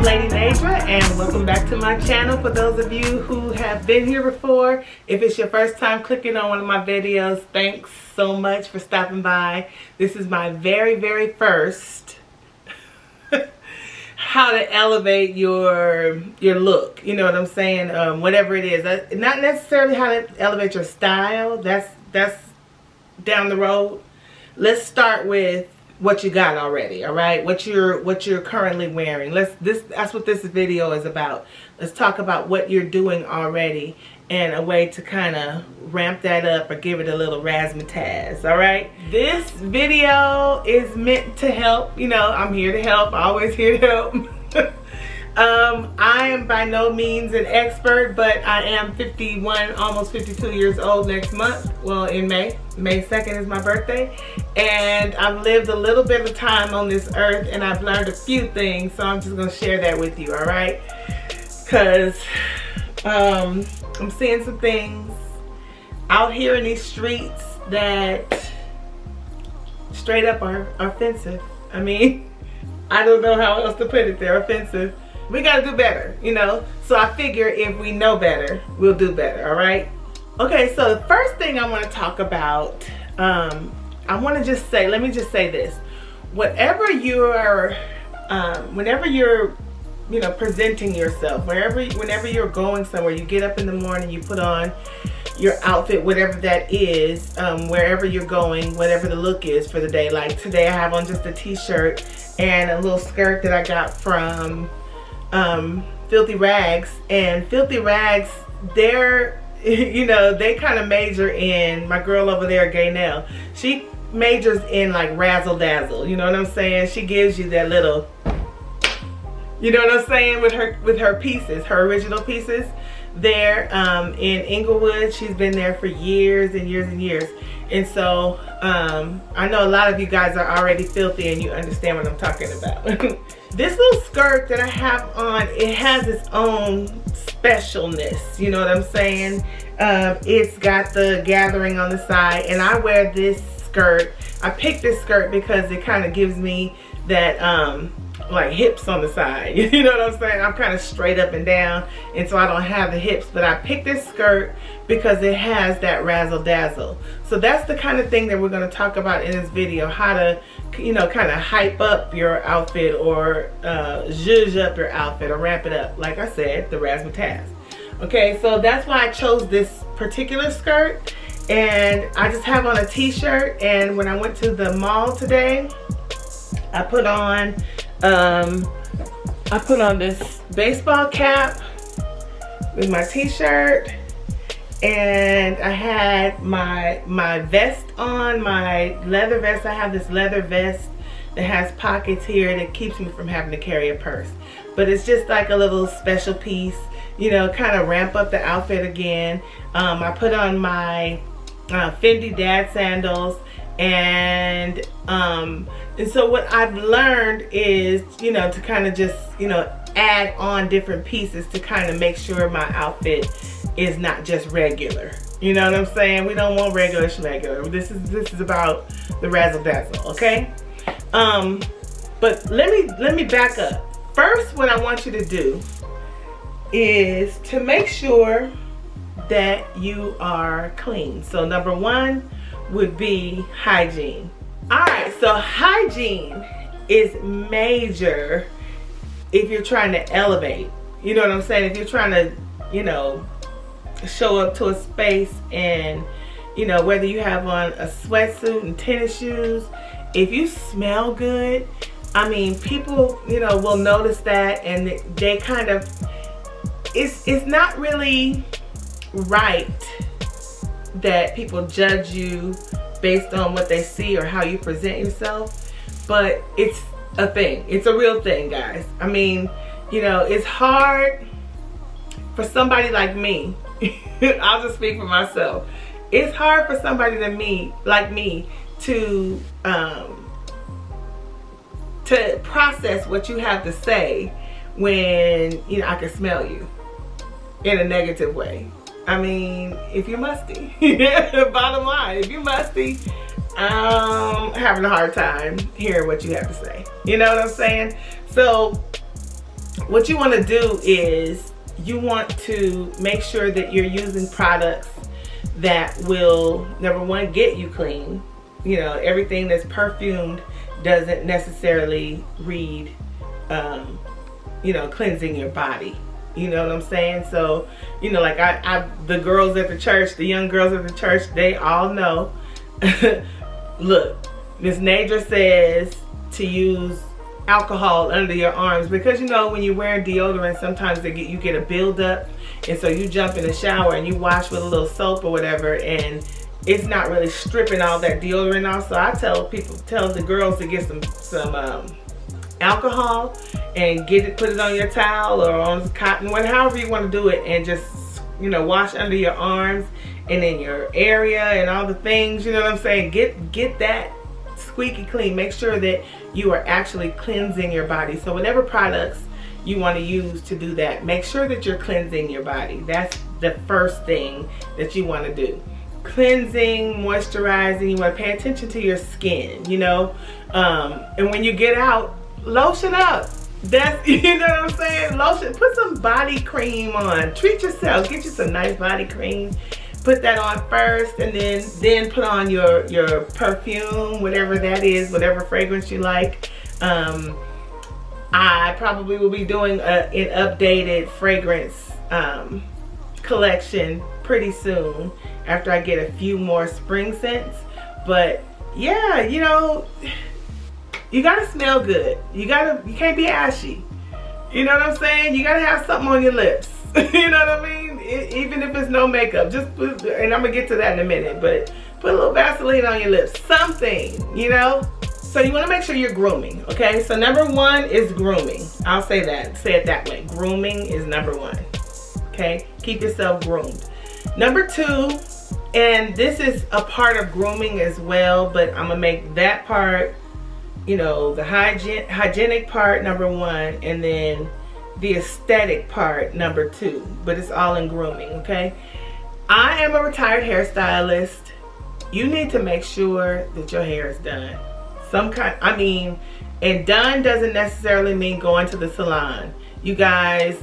Lady Nadra, and welcome back to my channel. For those of you who have been here before, if it's your first time clicking on one of my videos, thanks so much for stopping by. This is my very first how to elevate your look, you know what I'm saying, whatever it is. Not necessarily how to elevate your style, that's down the road. Let's start with what you got already, all right? What you're currently wearing. That's what this video is about. Let's talk about what you're doing already and a way to kind of ramp that up or give it a little razzmatazz, all right? This video is meant to help. You know, I'm here to help, always here to help. I am by no means an expert, but I am 51, almost 52 years old next month. Well, in May 2nd is my birthday. And I've lived a little bit of time on this earth, and I've learned a few things, so I'm just gonna share that with you, all right? Because I'm seeing some things out here in these streets that straight up are offensive. I mean, I don't know how else to put it. They're offensive. We gotta do better, you know? So I figure if we know better, we'll do better, all right? Okay, so the first thing I wanna talk about, I wanna just say, let me just say this. Whenever you're, you know, presenting yourself, whenever you're going somewhere, you get up in the morning, you put on your outfit, whatever that is, wherever you're going, whatever the look is for the day. Like today I have on just a t-shirt and a little skirt that I got from Filthy Rags. And Filthy Rags, they're, you know, they kind of major in, my girl over there, Gaynell, she majors in like razzle dazzle, you know what I'm saying? She gives you that little, you know what I'm saying, with her pieces, her original pieces there in Inglewood. She's been there for years and years and years. And so I know a lot of you guys are already filthy and you understand what I'm talking about. This little skirt that I have on, it has its own specialness, you know what I'm saying? It's got the gathering on the side, and I wear this skirt. I picked this skirt because it kind of gives me that like hips on the side, you know what I'm saying? I'm kind of straight up and down, and so I don't have the hips, but I picked this skirt because it has that razzle dazzle. So that's the kind of thing that we're going to talk about in this video, how to, you know, kind of hype up your outfit or zhuzh up your outfit or ramp it up. Like I said, the razzmatazz. Okay, so that's why I chose this particular skirt, and I just have on a t-shirt. And when I went to the mall today, I put on this baseball cap with my t-shirt, and I had my vest on, my leather vest. I have this leather vest that has pockets here that keeps me from having to carry a purse. But it's just like a little special piece, you know, kind of ramp up the outfit again. I put on my Fendi dad sandals, and so what I've learned is, you know, to kind of just, you know, add on different pieces to kind of make sure my outfit is not just regular. You know what I'm saying? We don't want regular schmegular. This is about the razzle dazzle, okay? But let me back up. First, what I want you to do is to make sure that you are clean. So number one would be hygiene. Alright, so hygiene is major if you're trying to elevate. You know what I'm saying? If you're trying to, you know, show up to a space, and, you know, whether you have on a sweatsuit and tennis shoes, if you smell good, I mean, people, you know, will notice that, and they kind of, it's not really right that people judge you based on what they see or how you present yourself, but it's a thing. It's a real thing, guys. I mean, you know, it's hard for somebody like me. I'll just speak for myself. It's hard for somebody like me to process what you have to say when, you know, I can smell you in a negative way. I mean, if you're musty, bottom line, if you're musty, I'm having a hard time hearing what you have to say. You know what I'm saying? So what you want to do is you want to make sure that you're using products that will, number one, get you clean. You know, everything that's perfumed doesn't necessarily read, you know, cleansing your body. You know what I'm saying? So, you know, like the girls at the church, the young girls at the church, they all know. Look, Miss Nadra says to use alcohol under your arms, because you know when you're wearing deodorant, sometimes you get a buildup, and so you jump in the shower and you wash with a little soap or whatever, and it's not really stripping all that deodorant off. So I tell the girls to get some alcohol and put it on your towel or on cotton, however you want to do it, and just, you know, wash under your arms and in your area and all the things. You know what I'm saying? Get that squeaky clean. Make sure that you are actually cleansing your body. So whatever products you want to use to do that, make sure that you're cleansing your body. That's the first thing that you want to do. Cleansing, moisturizing. You want to pay attention to your skin, you know. And when you get out, lotion up. That's, you know what I'm saying? Lotion. Put some body cream on. Treat yourself. Get you some nice body cream. Put that on first, and then put on your perfume, whatever that is, whatever fragrance you like. I probably will be doing an updated fragrance collection pretty soon after I get a few more spring scents. But yeah, you know, you gotta smell good. You can't be ashy. You know what I'm saying? You gotta have something on your lips. You know what I mean? Even if it's no makeup, just put, and I'm gonna get to that in a minute, but put a little Vaseline on your lips, something, you know? So you wanna make sure you're grooming, okay? So number one is grooming. I'll say it that way. Grooming is number one, okay? Keep yourself groomed. Number two, and this is a part of grooming as well, but I'm gonna make that part, you know, the hygienic part number one, and then the aesthetic part number two, but it's all in grooming, okay? I am a retired hairstylist. You need to make sure that your hair is done. And done doesn't necessarily mean going to the salon. You guys,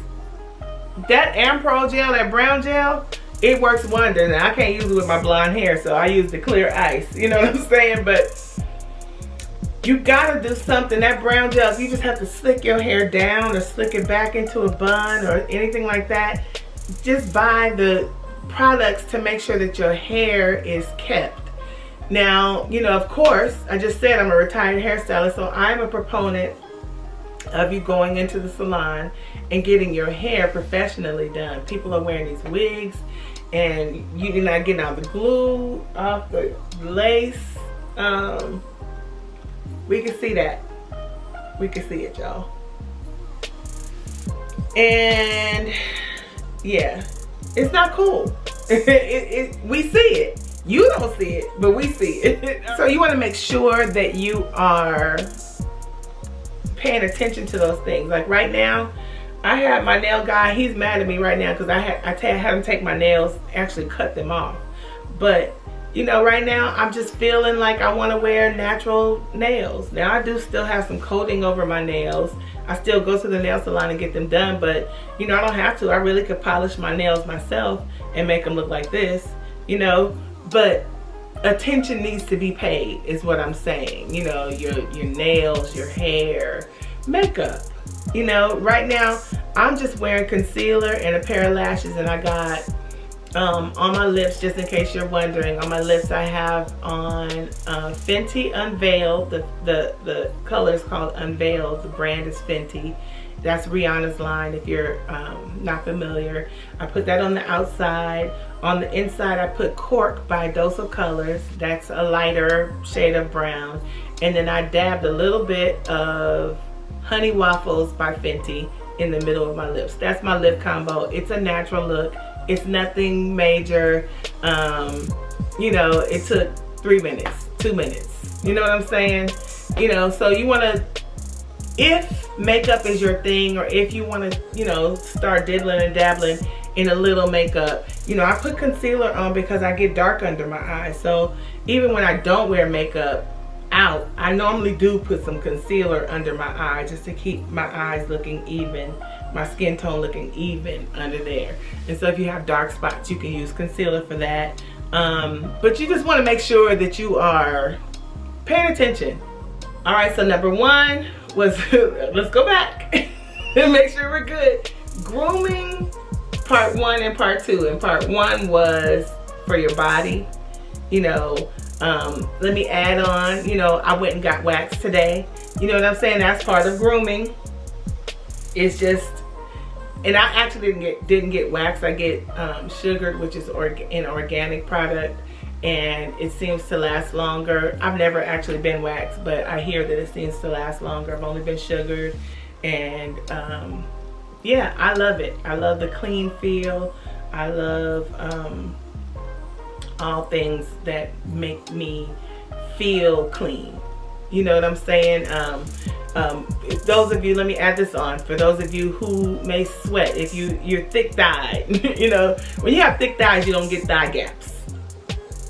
that Ampro gel, that brown gel, it works wonders. Now I can't use it with my blonde hair, so I use the clear ice, you know what I'm saying? But you gotta do something. That brown gel, if you just have to slick your hair down or slick it back into a bun or anything like that, just buy the products to make sure that your hair is kept. Now, you know, of course, I just said I'm a retired hairstylist, so I'm a proponent of you going into the salon and getting your hair professionally done. People are wearing these wigs and you're not getting all the glue off the lace. We can see that. We can see it, y'all. And yeah, it's not cool. We see it. You don't see it, but we see it. So you want to make sure that you are paying attention to those things. Like right now, I have my nail guy. He's mad at me right now because I had him take my nails, actually cut them off. But you know, right now I'm just feeling like I want to wear natural nails. Now I do still have some coating over my nails. I still go to the nail salon and get them done, but you know, I don't have to. I really could polish my nails myself and make them look like this, you know. But attention needs to be paid is what I'm saying. You know, your nails, your hair, makeup. You know, right now I'm just wearing concealer and a pair of lashes, and I got on my lips, just in case you're wondering, on my lips I have on Fenty Unveiled. The color is called Unveiled. The brand is Fenty. That's Rihanna's line if you're not familiar. I put that on the outside. On the inside I put Cork by Dose of Colors. That's a lighter shade of brown. And then I dabbed a little bit of Honey Waffles by Fenty in the middle of my lips. That's my lip combo. It's a natural look. It's nothing major. You know, it took 3 minutes, 2 minutes. You know what I'm saying? You know, so you want to, if makeup is your thing, or if you want to, you know, start diddling and dabbling in a little makeup, you know, I put concealer on because I get dark under my eyes. So even when I don't wear makeup, out, I normally do put some concealer under my eye just to keep my eyes looking even, my skin tone looking even under there. And so if you have dark spots, you can use concealer for that. But you just want to make sure that you are paying attention. All right, so number one was, let's go back and make sure we're good. Grooming, part 1 and part 2. And part 1 was for your body. You know, let me add on, you know, I went and got waxed today. You know what I'm saying? That's part of grooming. It's just, and I actually didn't get waxed. I get sugared, which is an organic product, and it seems to last longer. I've never actually been waxed, but I hear that it seems to last longer. I've only been sugared, and yeah, I love it. I love the clean feel. I love all things that make me feel clean. You know what I'm saying? If those of you, let me add this on, for those of you who may sweat, if you're thick dyed, you know, when you have thick dyes, you don't get thigh gaps,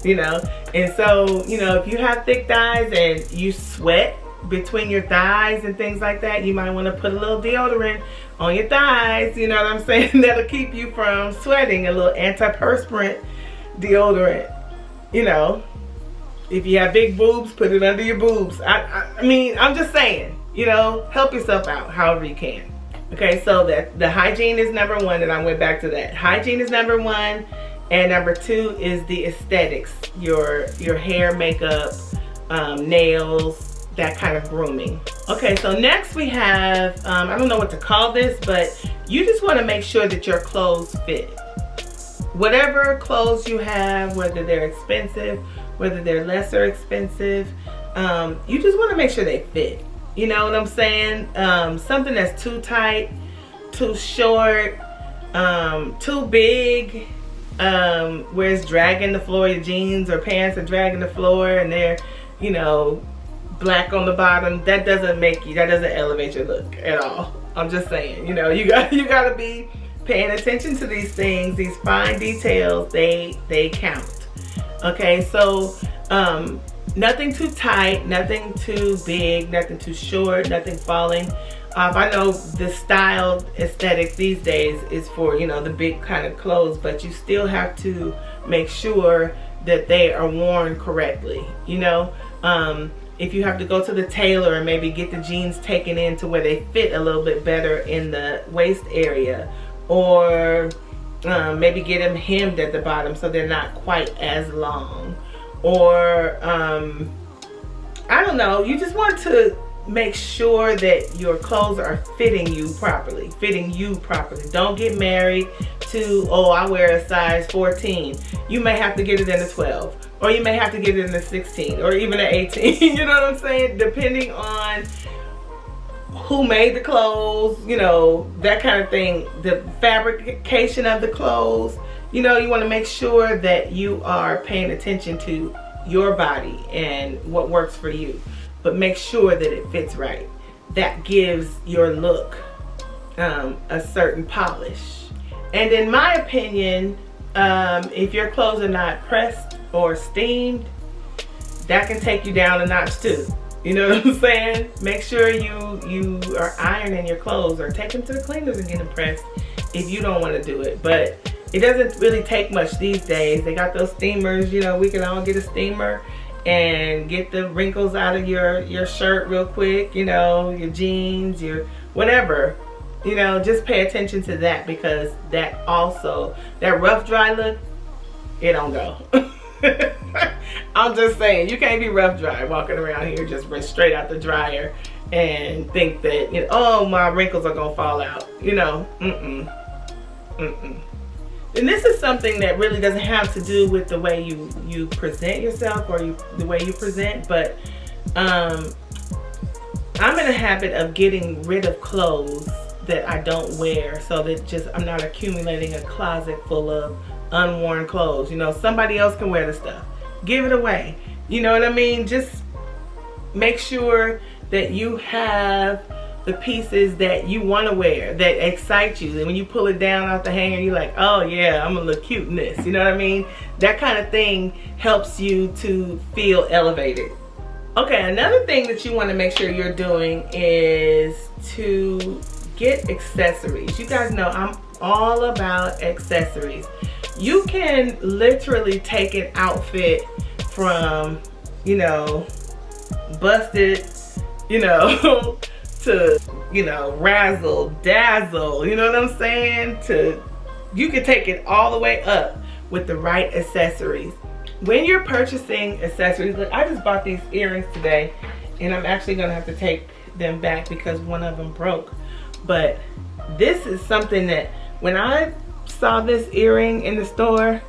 you know. And so, you know, if you have thick dyes and you sweat between your thighs and things like that, you might want to put a little deodorant on your thighs, you know what I'm saying? That'll keep you from sweating, a little antiperspirant deodorant, you know. If you have big boobs, put it under your boobs. I mean, I'm just saying, you know, help yourself out however you can. Okay, so that the hygiene is number 1, and I went back to that. Hygiene is number 1, and number 2 is the aesthetics, your hair, makeup, nails, that kind of grooming. Okay, so next we have, I don't know what to call this, but you just want to make sure that your clothes fit. Whatever clothes you have, whether they're expensive, whether they're lesser expensive, you just want to make sure they fit. You know what I'm saying? Something that's too tight, too short, too big, where it's dragging the floor, your jeans or pants are dragging the floor and they're, you know, black on the bottom, that doesn't make you, that doesn't elevate your look at all. I'm just saying, you know, you gotta be paying attention to these things, these fine details, they count. Okay, so nothing too tight, nothing too big, nothing too short, nothing falling off. I know the style aesthetic these days is for, you know, the big kind of clothes, but you still have to make sure that they are worn correctly, you know. If you have to go to the tailor and maybe get the jeans taken in to where they fit a little bit better in the waist area, or maybe get them hemmed at the bottom so they're not quite as long, or I don't know, you just want to make sure that your clothes are fitting you properly. Don't get married to, oh, I wear a size 14. You may have to get it in a 12, or you may have to get it in a 16, or even an 18. You know what I'm saying? Depending on who made the clothes, you know, that kind of thing, the fabrication of the clothes. You know, you want to make sure that you are paying attention to your body and what works for you, but make sure that it fits right. That gives your look a certain polish. And in my opinion, if your clothes are not pressed or steamed, that can take you down a notch too. You know what I'm saying? Make sure you are ironing your clothes or take them to the cleaners and get them pressed if you don't want to do it. But it doesn't really take much these days. They got those steamers, you know, we can all get a steamer and get the wrinkles out of your shirt real quick, you know, your jeans, your whatever. You know, just pay attention to that, because that also, that rough dry look, it don't go. I'm just saying, you can't be rough dry walking around here just straight out the dryer and think that, you know, oh, my wrinkles are gonna fall out. You know, And this is something that really doesn't have to do with the way you present yourself or the way you present, but I'm in a habit of getting rid of clothes that I don't wear, so that I'm not accumulating a closet full of unworn clothes. You know, somebody else can wear the stuff. Give it away. You know what I mean? Just make sure that you have the pieces that you want to wear, that excite you. And when you pull it down off the hanger, you're like, oh yeah, I'm gonna look cute in this. You know what I mean? That kind of thing helps you to feel elevated. Okay, another thing that you want to make sure you're doing is to get accessories. You guys know I'm all about accessories. You can literally take an outfit from, you know, busted, you know, to, you know, razzle dazzle, you know what I'm saying? You can take it all the way up with the right accessories. When you're purchasing accessories, look, I just bought these earrings today, and I'm actually gonna have to take them back because one of them broke. But this is something that when I saw this earring in the store,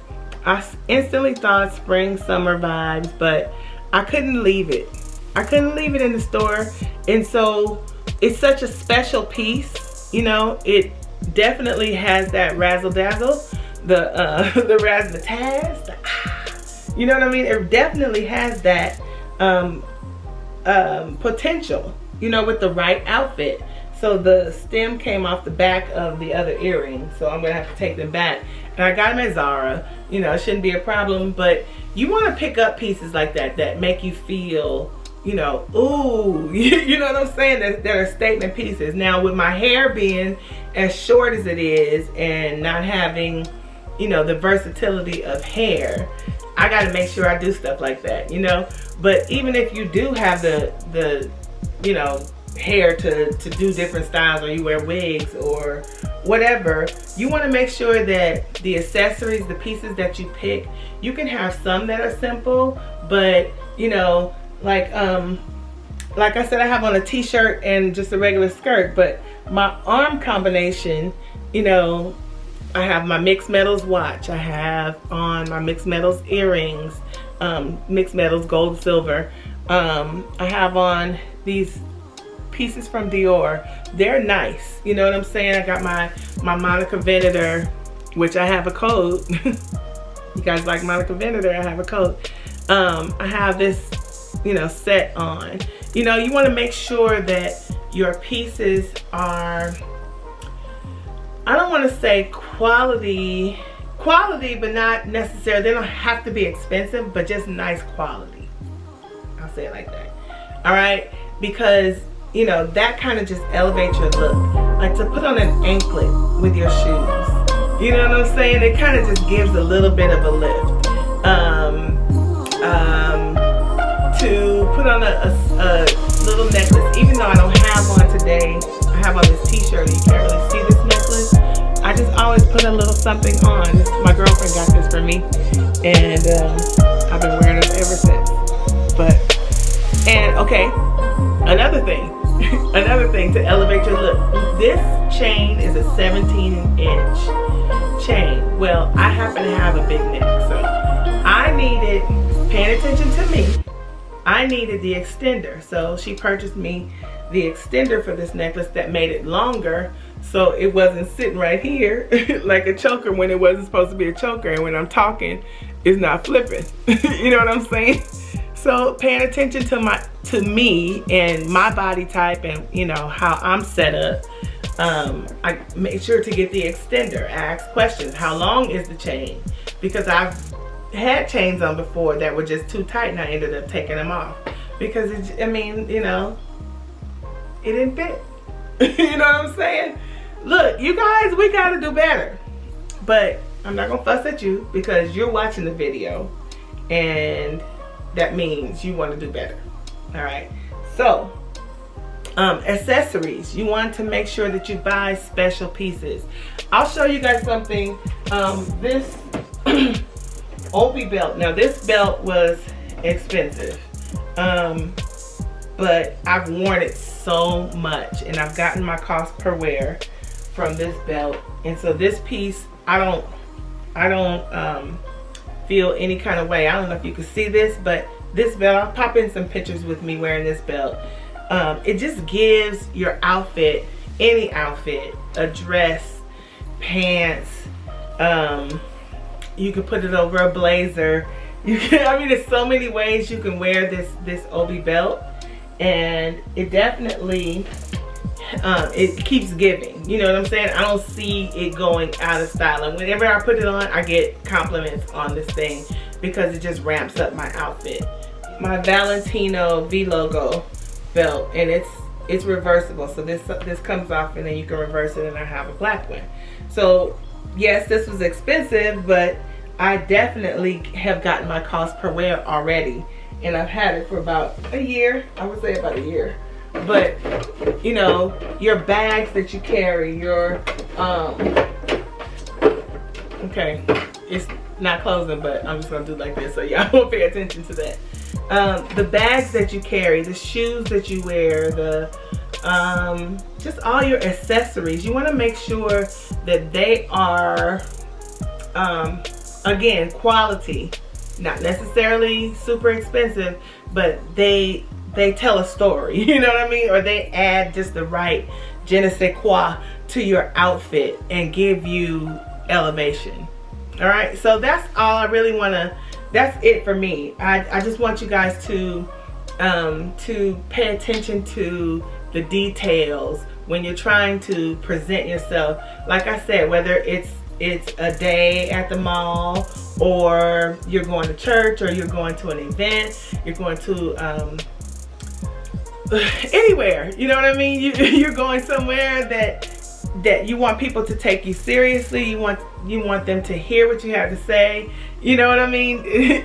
I instantly thought spring, summer vibes, but I couldn't leave it. I couldn't leave it in the store. And so it's such a special piece, you know. It definitely has that razzle dazzle, the razzmatazz, you know what I mean? It definitely has that potential, you know, with the right outfit. So the stem came off the back of the other earring, so I'm gonna have to take them back. And I got them at Zara, you know, it shouldn't be a problem, but you wanna pick up pieces like that that make you feel, you know, ooh, you know what I'm saying? That are statement pieces. Now with my hair being as short as it is and not having, you know, the versatility of hair, I gotta make sure I do stuff like that, you know? But even if you do have the you know, hair to do different styles, or you wear wigs or whatever, you want to make sure that the accessories, the pieces that you pick, you can have some that are simple, but you know, like I said, I have on a t-shirt and just a regular skirt, but my arm combination, you know, I have my mixed metals watch, I have on my mixed metals earrings, mixed metals gold, silver, I have on these pieces from Dior. They're nice, you know what I'm saying? I got my Monica Venator, which I have a code. You guys like Monica Venator? I have a code. I have this, you know, set on. You know, you want to make sure that your pieces are, I don't want to say quality, but not necessarily, they don't have to be expensive, but just nice quality. I'll say it like that. All right, because you know, that kind of just elevates your look. Like to put on an anklet with your shoes. You know what I'm saying? It kind of just gives a little bit of a lift. To put on a little necklace, even though I don't have one today, I have on this t-shirt, you can't really see this necklace. I just always put a little something on. My girlfriend got this for me, and I've been wearing it ever since. And okay, another thing to elevate your look. This chain is a 17-inch chain. Well, I happen to have a big neck, so I needed, paying attention to me, I needed the extender. So she purchased me the extender for this necklace that made it longer, so it wasn't sitting right here like a choker when it wasn't supposed to be a choker, and when I'm talking, it's not flipping. You know what I'm saying? So paying attention to me and my body type, and you know how I'm set up, I made sure to get the extender. I asked questions. How long is the chain? Because I've had chains on before that were just too tight, and I ended up taking them off because I mean, you know, it didn't fit. You know what I'm saying? Look, you guys, we gotta do better. But I'm not gonna fuss at you because you're watching the video, and that means you want to do better. All right, so accessories, you want to make sure that you buy special pieces. I'll show you guys something. This Obi belt. Now this belt was expensive, but I've worn it so much, and I've gotten my cost per wear from this belt. And so this piece, I don't feel any kind of way. I don't know if you can see this, but this belt, I'll pop in some pictures with me wearing this belt. It just gives your outfit, any outfit, a dress, pants, you can put it over a blazer. You can, I mean, there's so many ways you can wear this Obi belt, and it definitely it keeps giving. You know what I'm saying? I don't see it going out of style, and whenever I put it on, I get compliments on this thing because it just ramps up my outfit. my Valentino V logo belt, and it's reversible. So this comes off and then you can reverse it, and I have a black one. So yes, this was expensive, but I definitely have gotten my cost per wear already, and I've had it for about a year. I would say about a year. But you know, your bags that you carry, your okay, it's not closing, but I'm just gonna do like this so y'all won't pay attention to that. The bags that you carry, the shoes that you wear, the just all your accessories, you want to make sure that they are again, quality, not necessarily super expensive, but they tell a story, you know what I mean? Or they add just the right je ne sais quoi to your outfit and give you elevation. All right, so that's all I really want to, that's it for me. I just want you guys to pay attention to the details when you're trying to present yourself. Like I said, whether it's a day at the mall, or you're going to church, or you're going to an event, you're going to anywhere, you know what I mean? You're going somewhere that you want people to take you seriously. You want them to hear what you have to say. You know what I mean?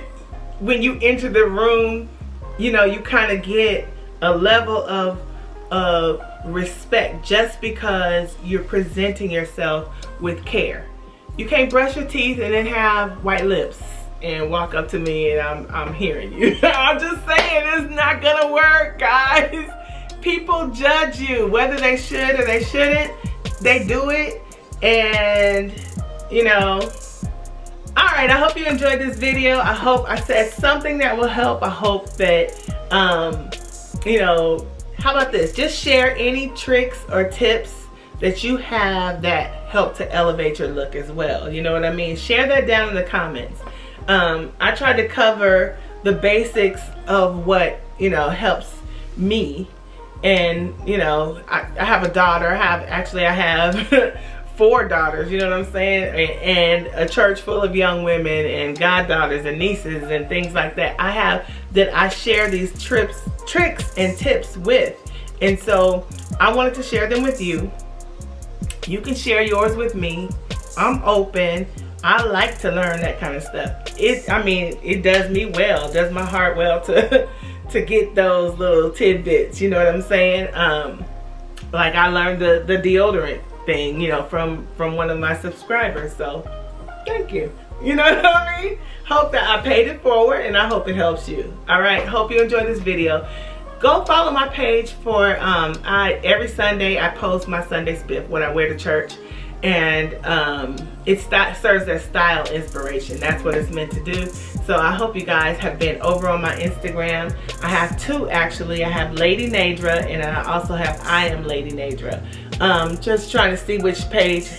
When you enter the room, you know, you kind of get a level of respect just because you're presenting yourself with care. You can't brush your teeth and then have white lips and walk up to me and I'm hearing you. I'm just saying, it's not gonna work, guys. People judge you, whether they should or they shouldn't. They do it, and you know. All right, I hope you enjoyed this video. I hope I said something that will help. I hope that you know, how about this? Just share any tricks or tips that you have that help to elevate your look as well. You know what I mean? Share that down in the comments. I tried to cover the basics of what, you know, helps me. And you know, I have a daughter. I have 4 daughters, you know what I'm saying, and a church full of young women and goddaughters and nieces and things like that. I share these tricks and tips with, and so I wanted to share them with you. You can share yours with me. I'm open. I like to learn that kind of stuff. I mean, it does me well, it does my heart well to get those little tidbits, you know what I'm saying? Like I learned the deodorant thing, you know, from one of my subscribers, so thank you. You know what I mean? Hope that I paid it forward, and I hope it helps you. All right, hope you enjoyed this video. Go follow my page for every Sunday I post my Sunday spiff, what I wear to church, and it serves as style inspiration. That's what it's meant to do. So I hope you guys have been over on my Instagram. I have 2 actually. I have Lady Nadra, and I also have I Am Lady Nadra. Just trying to see which page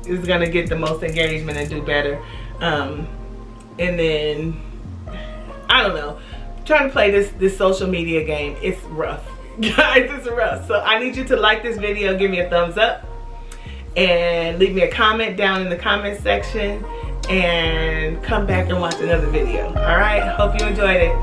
is gonna get the most engagement and do better. And then I don't know. Trying to play this social media game. It's rough, guys. It's rough. So I need you to like this video, give me a thumbs up, and leave me a comment down in the comment section, and come back and watch another video. All right, hope you enjoyed it.